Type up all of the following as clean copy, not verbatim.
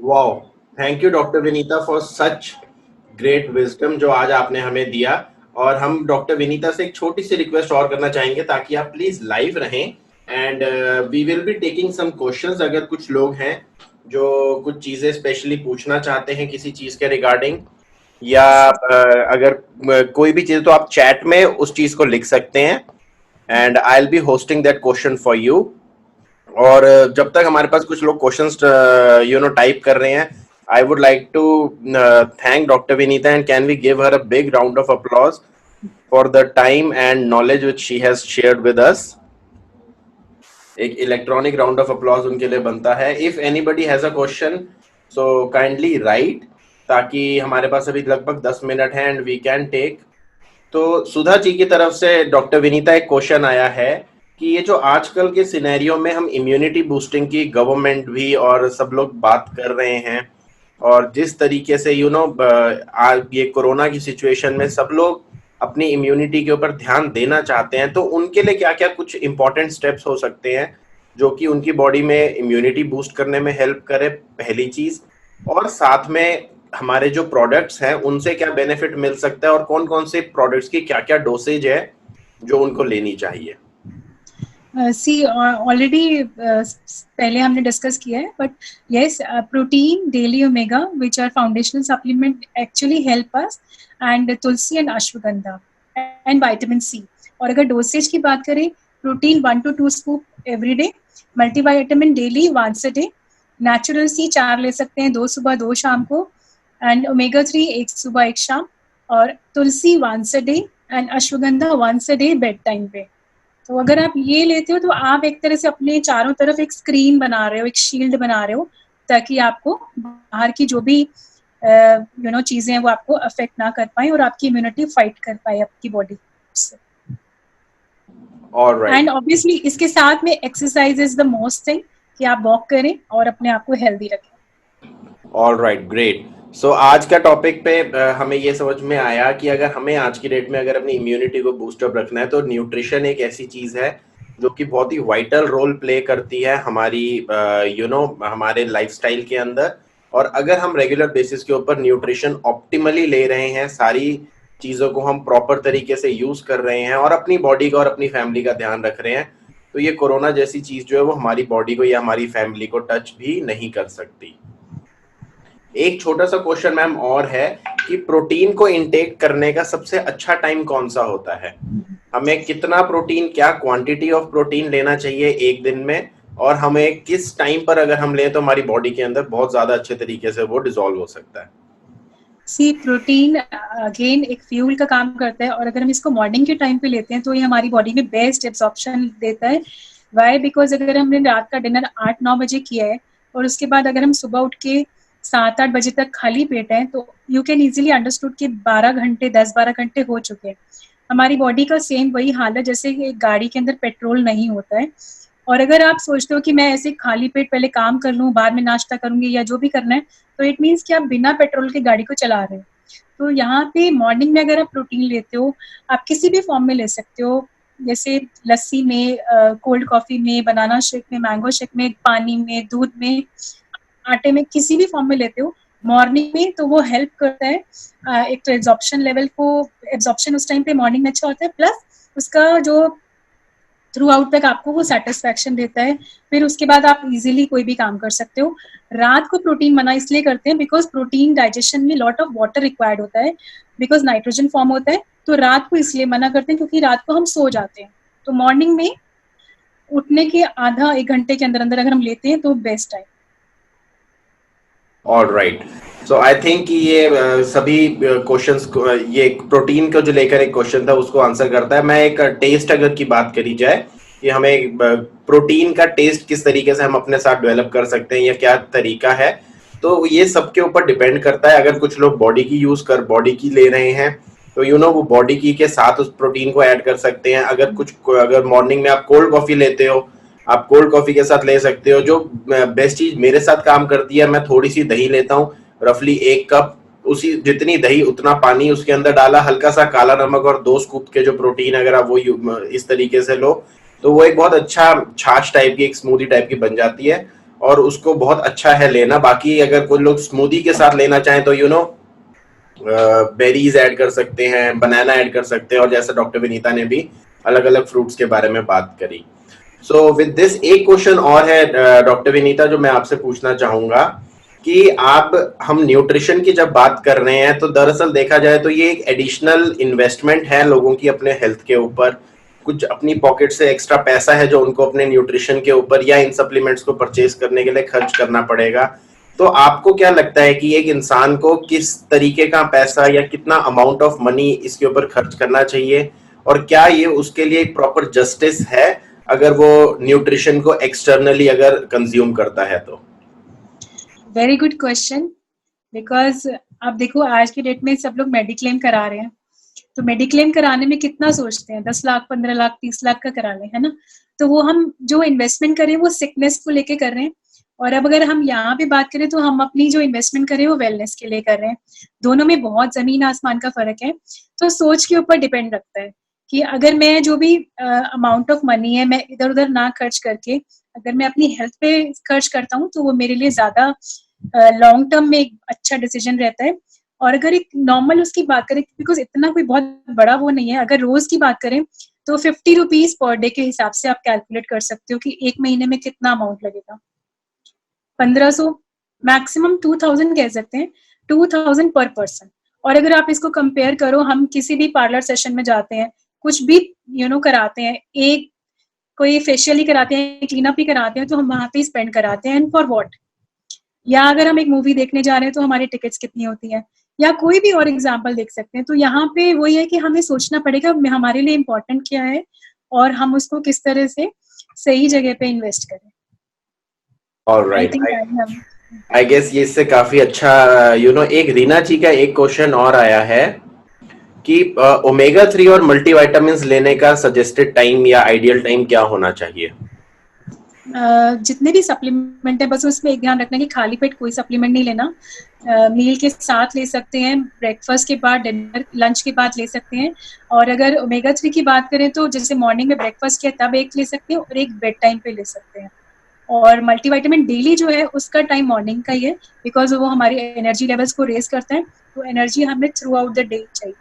Wow, thank you doctor Vinita for such great wisdom जो आज आपने हमें दिया। और हम डॉक्टर विनीता से एक छोटी सी रिक्वेस्ट और करना चाहेंगे ताकि आप प्लीज लाइव रहें। And we will be taking some questions. अगर कुछ लोग हैं जो कुछ चीजें स्पेशली पूछना चाहते हैं किसी चीज के रिगार्डिंग, या अगर कोई भी चीज, तो आप चैट में उस चीज को लिख सकते हैं and I will be hosting that question for you. और जब तक हमारे पास कुछ लोग क्वेश्चंस टाइप कर रहे हैं, I would like to thank doctor Vinita and can we give her a big round of applause for the time and knowledge which she has shared with us. एक इलेक्ट्रॉनिक राउंड ऑफ अप्लॉज उनके लिए बनता है। If anybody has a question so kindly write, ताकि हमारे पास अभी लगभग 10 minute है एंड वी कैन टेक। तो सुधा जी की तरफ से डॉक्टर विनीता एक क्वेश्चन आया है कि ये जो आजकल के सिनेरियो में हम इम्यूनिटी बूस्टिंग की गवर्नमेंट भी और सब लोग बात कर रहे हैं, और जिस तरीके से ये कोरोना की सिचुएशन में सब लोग अपनी इम्यूनिटी के ऊपर ध्यान देना चाहते हैं, तो उनके लिए क्या क्या कुछ इंपॉर्टेंट स्टेप्स हो सकते हैं जो कि उनकी बॉडी में इम्यूनिटी बूस्ट करने में हेल्प करे, पहली चीज। और साथ में हमारे जो प्रोडक्ट्स हैं उनसे क्या बेनिफिट मिल सकता है, और कौन कौन से प्रोडक्ट्स की क्या क्या डोसेज है जो उनको लेनी चाहिए। सी ऑलरेडी पहले हमने डिस्कस किया है, but yes, protein, daily omega which are foundational supplement actually help us, and tulsi and ashwagandha and vitamin C. और अगर डोसेज की बात करें, protein 1 to 2 scoop every day, multivitamin daily once a day, natural C 4 ले सकते हैं, 2 सुबह 2 शाम को, एंड ओमेगा 3 1 सुबह 1 शाम, और tulsi once a day and ashwagandha once a day bedtime पे। तो अगर आप ये लेते हो तो आप एक तरह से अपने चारों तरफ एक स्क्रीन बना रहे हो, एक शील्ड बना रहे हो, ताकि आपको बाहर की जो भी चीजें हैं वो आपको अफेक्ट ना कर पाए और आपकी इम्यूनिटी फाइट कर पाए आपकी बॉडी से। एंड ऑब्वियसली इसके साथ में exercise is the most thing, कि आप वॉक करें और अपने आप को हेल्दी रखें। Alright, great. सो आज का टॉपिक पे हमें ये समझ में आया कि अगर हमें आज की डेट में अगर अपनी इम्यूनिटी को बूस्टअप रखना है, तो न्यूट्रिशन एक ऐसी चीज है जो कि बहुत ही वाइटल रोल प्ले करती है हमारी हमारे लाइफस्टाइल के अंदर। और अगर हम रेगुलर बेसिस के ऊपर न्यूट्रिशन ऑप्टिमली ले रहे हैं, सारी चीजों को हम प्रॉपर तरीके से यूज कर रहे हैं और अपनी बॉडी का और अपनी फैमिली का ध्यान रख रहे हैं, तो ये कोरोना जैसी चीज जो है वो हमारी बॉडी को या हमारी फैमिली को टच भी नहीं कर सकती। एक छोटा सा क्वेश्चन मैम और है कि प्रोटीन को इनटेक करने का सबसे अच्छा टाइम कौन सा होता है? हमें कितना प्रोटीन, क्या क्वांटिटी ऑफ प्रोटीन लेना चाहिए एक दिन में, और हमें किस टाइम पर अगर हम लें तो हमारी बॉडी के अंदर बहुत ज्यादा अच्छे तरीके से वो डिसॉल्व हो सकता है? सी, प्रोटीन अगेन एक फ्यूल का काम करता है, और अगर हम इसको मॉर्निंग के टाइम पे लेते हैं तो ये हमारी बॉडी में बेस्ट एब्जॉर्प्शन देता है। वाई? बिकॉज अगर हमने रात का डिनर 8-9 बजे किया है और उसके बाद अगर हम सुबह उठ के 7-8 बजे तक खाली पेट है, तो यू कैन इजीली अंडरस्टूड कि 12 घंटे 10-12 घंटे हो चुके हैं। हमारी बॉडी का सेम वही हाल है जैसे कि एक गाड़ी के अंदर पेट्रोल नहीं होता है। और अगर आप सोचते हो कि मैं ऐसे खाली पेट पहले काम कर लूँ, बाद में नाश्ता करूंगी या जो भी करना है, तो इट मीन्स कि आप बिना पेट्रोल के गाड़ी को चला रहे हो। तो यहाँ पे मॉर्निंग में अगर आप प्रोटीन लेते हो, आप किसी भी फॉर्म में ले सकते हो, जैसे लस्सी में, कोल्ड कॉफी में, बनाना शेक में, मैंगो शेक में, पानी में, दूध में, आटे में, किसी भी फॉर्म में लेते हो मॉर्निंग में, तो वो हेल्प करता है। एक तो एब्जॉर्प्शन उस टाइम पे मॉर्निंग में अच्छा होता है, प्लस उसका जो थ्रू आउट तक आपको वो सेटिस्फैक्शन देता है। फिर उसके बाद आप इजीली कोई भी काम कर सकते हो। रात को प्रोटीन मना इसलिए करते हैं बिकॉज प्रोटीन डाइजेशन में लॉट ऑफ वाटर रिक्वायर्ड होता है, बिकॉज नाइट्रोजन फॉर्म होता है। तो रात को इसलिए मना करते हैं क्योंकि रात को हम सो जाते हैं। तो मॉर्निंग में उठने के आधा 1 घंटे के अंदर अंदर अगर हम लेते हैं तो बेस्ट है। ऑलराइट, सो आई थिंक कि ये सभी क्वेश्चंस ये प्रोटीन को जो लेकर एक क्वेश्चन था उसको आंसर करता है। मैं एक टेस्ट अगर की बात करी जाए कि हमें प्रोटीन का टेस्ट किस तरीके से हम अपने साथ डेवलप कर सकते हैं या क्या तरीका है, तो ये सबके ऊपर डिपेंड करता है। अगर कुछ लोग बॉडी की ले रहे हैं तो वो बॉडी की के साथ उस प्रोटीन को ऐड कर सकते हैं। अगर मॉर्निंग में आप कोल्ड कॉफी लेते हो, आप कोल्ड कॉफी के साथ ले सकते हो। जो बेस्ट चीज मेरे साथ काम करती है, मैं थोड़ी सी दही लेता हूँ, रफली 1 कप, उसी जितनी दही उतना पानी उसके अंदर डाला, हल्का सा काला नमक और 2 स्कूप के जो प्रोटीन, अगर आप वो इस तरीके से लो तो वो एक बहुत अच्छा छाछ टाइप की, एक स्मूदी टाइप की बन जाती है। और उसको बहुत अच्छा है लेना। बाकी अगर कोई लोग स्मूदी के साथ लेना चाहें तो बेरीज ऐड कर सकते हैं, बनाना ऐड कर सकते हैं, और जैसे डॉक्टर विनीता ने भी अलग अलग फ्रूट्स के बारे में बात करी। सो विद दिस एक क्वेश्चन और है डॉक्टर विनीता जो मैं आपसे पूछना चाहूंगा कि हम न्यूट्रिशन की जब बात कर रहे हैं तो दरअसल देखा जाए तो ये एक एडिशनल इन्वेस्टमेंट है लोगों की अपने हेल्थ के ऊपर। कुछ अपनी पॉकेट से एक्स्ट्रा पैसा है जो उनको अपने न्यूट्रिशन के ऊपर या इन सप्लीमेंट्स को परचेज करने के लिए खर्च करना पड़ेगा। तो आपको क्या लगता है कि एक इंसान को किस तरीके का पैसा या कितना अमाउंट ऑफ मनी इसके ऊपर खर्च करना चाहिए, और क्या ये उसके लिए एक प्रॉपर जस्टिस है अगर वो न्यूट्रिशन को एक्सटर्नली अगर कंज्यूम करता है तो? वेरी गुड क्वेश्चन, बिकॉज आप देखो आज की डेट में सब लोग मेडिक्लेम करा रहे हैं, तो मेडिक्लेम कराने में कितना सोचते हैं, 10 लाख 15 लाख 30 लाख का करा लें, है ना। तो वो हम जो इन्वेस्टमेंट करें वो सिकनेस को लेके कर रहे हैं, और अब अगर हम यहाँ पे बात करें तो हम अपनी जो इन्वेस्टमेंट करें वो वेलनेस के लिए कर रहे हैं। दोनों में बहुत जमीन आसमान का फर्क है। तो सोच के ऊपर डिपेंड रखता है कि अगर मैं जो भी अमाउंट ऑफ मनी है मैं इधर उधर ना खर्च करके अगर मैं अपनी हेल्थ पे खर्च करता हूँ तो वो मेरे लिए ज्यादा लॉन्ग टर्म में एक अच्छा डिसीजन रहता है। और अगर एक नॉर्मल उसकी बात करें, बिकॉज इतना कोई बहुत बड़ा वो नहीं है, अगर रोज की बात करें तो 50 रुपीज पर डे के हिसाब से आप कैलकुलेट कर सकते हो कि एक महीने में कितना अमाउंट लगेगा। 1500 मैक्सिमम 2000 कह सकते हैं, 2000 पर पर्सन। और अगर आप इसको कंपेयर करो, हम किसी भी पार्लर सेशन में जाते हैं, कुछ भी कराते हैं, एक कोई फेशियल ही कराते हैं, क्लीन अप ही कराते हैं, तो हम वहां पे स्पेंड कराते हैं, एंड फॉर व्हाट। या अगर हम एक मूवी देखने जा रहे हैं तो हमारी टिकट्स कितनी होती हैं, या कोई भी और एग्जाम्पल देख सकते हैं। तो यहाँ पे वही है कि हमें सोचना पड़ेगा हमारे लिए इम्पोर्टेंट क्या है और हम उसको किस तरह से सही जगह पे इन्वेस्ट करें। ऑलराइट, आई गेस ये इससे काफी अच्छा एक रीना जी का एक क्वेश्चन और आया है कि ओमेगा 3 और मल्टीविटामिन्स लेने का सजेस्टेड टाइम या आइडियल टाइम क्या होना चाहिए? जितने भी सप्लीमेंट है बस उसमें एक ध्यान रखना कि खाली पेट कोई सप्लीमेंट नहीं लेना। मील के साथ ले सकते हैं, ब्रेकफास्ट के बाद, डिनर लंच के बाद ले सकते हैं। और अगर ओमेगा 3 की बात करें तो जैसे मॉर्निंग में ब्रेकफास्ट किया तब एक ले सकते हैं और एक बेड टाइम पे ले सकते हैं। और मल्टीविटामिन डेली जो है उसका टाइम मॉर्निंग का ही है, बिकॉज वो हमारी एनर्जी लेवल्स को रेज करता है, तो एनर्जी हमें थ्रू आउट द डे चाहिए।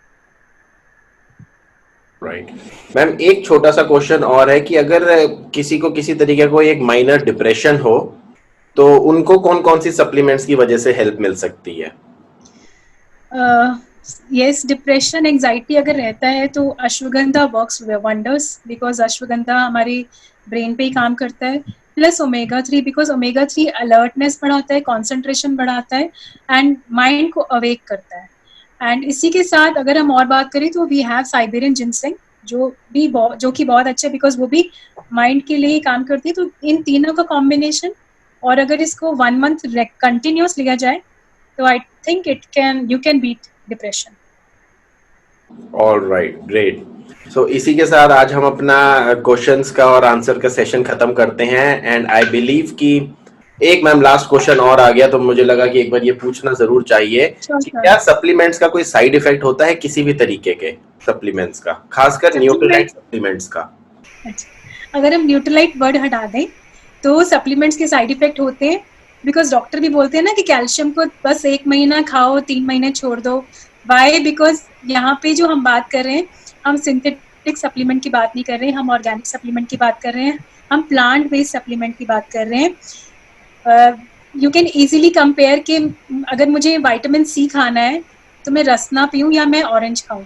राइट मैम, एक छोटा सा क्वेश्चन और है कि अगर किसी को किसी तरीके को एक माइनर डिप्रेशन हो तो उनको कौन कौन सी सप्लीमेंट्स की वजह से हेल्प मिल सकती है? यस, डिप्रेशन एंजाइटी अगर रहता है तो ashwagandha works wonders, because ashwagandha हमारी ब्रेन पे ही काम करता है। Plus omega 3, because omega 3 alertness बढ़ाता है, कॉन्सेंट्रेशन बढ़ाता है, एंड माइंड को अवेक करता है। एंड इसी के साथ अगर हम और बात करें तो वी हैव साइबेरियन जिनसेंग जो कि बहुत अच्छा है, बिकॉज वो भी माइंड के लिए ही काम करती है। तो इन तीनों का कॉम्बिनेशन, और अगर इसको 1 मंथ कंटिन्यूस लिया जाए तो I think you can beat depression. Alright, great. So इसी के साथ आज हम अपना क्वेश्चंस का और आंसर का सेशन खत्म करते हैं। एंड आई बिलीव कि एक मैम लास्ट क्वेश्चन और आ गया तो मुझे लगा कि एक बार ये पूछना जरूर चाहिए कि क्या सप्लीमेंट्स का कोई साइड इफेक्ट होता है किसी भी तरीके के सप्लीमेंट्स का, खासकर न्यूट्रीलाइट सप्लीमेंट्स का? अगर हम न्यूट्रीलाइट वर्ड हटा दें तो सप्लीमेंट्स के साइड इफेक्ट होते हैं, बिकॉज डॉक्टर भी बोलते हैं ना कि कैल्शियम को बस 1 महीना खाओ, 3 महीने छोड़ दो। वाई? बिकॉज यहाँ पे जो हम बात कर रहे हैं, हम सिंथेटिक सप्लीमेंट की बात नहीं कर रहे हैं, हम ऑर्गेनिक सप्लीमेंट की बात कर रहे हैं, हम प्लांट बेस्ड सप्लीमेंट की बात कर रहे हैं। यू कैन इजीली कंपेयर कि अगर मुझे विटामिन सी खाना है तो मैं रसना पीऊँ या मैं ऑरेंज खाऊं।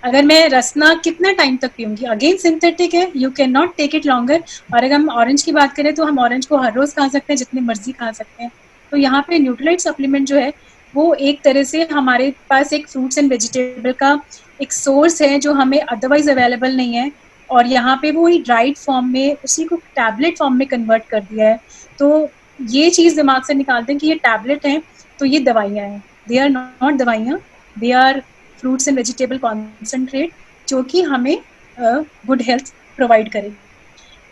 अगर मैं रसना कितना टाइम तक पीऊंगी, अगेन सिंथेटिक है, you can not take it longer. और अगर हम ऑरेंज की बात करें तो हम ऑरेंज को हर रोज खा सकते हैं, जितनी मर्जी खा सकते हैं। तो यहाँ पे न्यूट्रीलाइट सप्लीमेंट जो है वो एक तरह से हमारे पास एक फ्रूट्स एंड वेजिटेबल का एक सोर्स है जो हमें अदरवाइज अवेलेबल नहीं है, और यहाँ पे वो ही ड्राइड फॉर्म में उसी को टैबलेट फॉर्म में कन्वर्ट कर दिया है। तो ये चीज दिमाग से निकाल दें कि ये टैबलेट है तो ये दवाइयाँ हैं। दे आर नॉट दवाइयाँ, they are fruits and vegetable concentrate जो कि हमें गुड हेल्थ प्रोवाइड करेगी।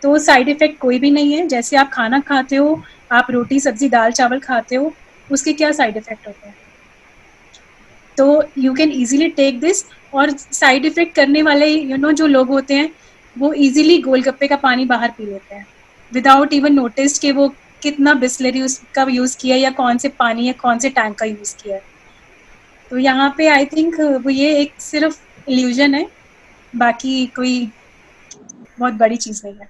तो साइड इफेक्ट कोई भी नहीं है। जैसे आप खाना खाते हो, आप रोटी सब्जी दाल चावल खाते हो, उसके क्या साइड इफेक्ट होते हैं? तो you can easily take this. और साइड इफेक्ट करने वाले जो लोग होते हैं वो इजीली गोलगप्पे का पानी बाहर पी लेते हैं, विदाउट इवन नोटिस कि वो कितना बिस्लरी उसका यूज किया या कौन से पानी या कौन से टैंक का यूज किया है। तो यहाँ पे आई थिंक वो ये एक सिर्फ इल्यूजन है, बाकी कोई बहुत बड़ी चीज नहीं है।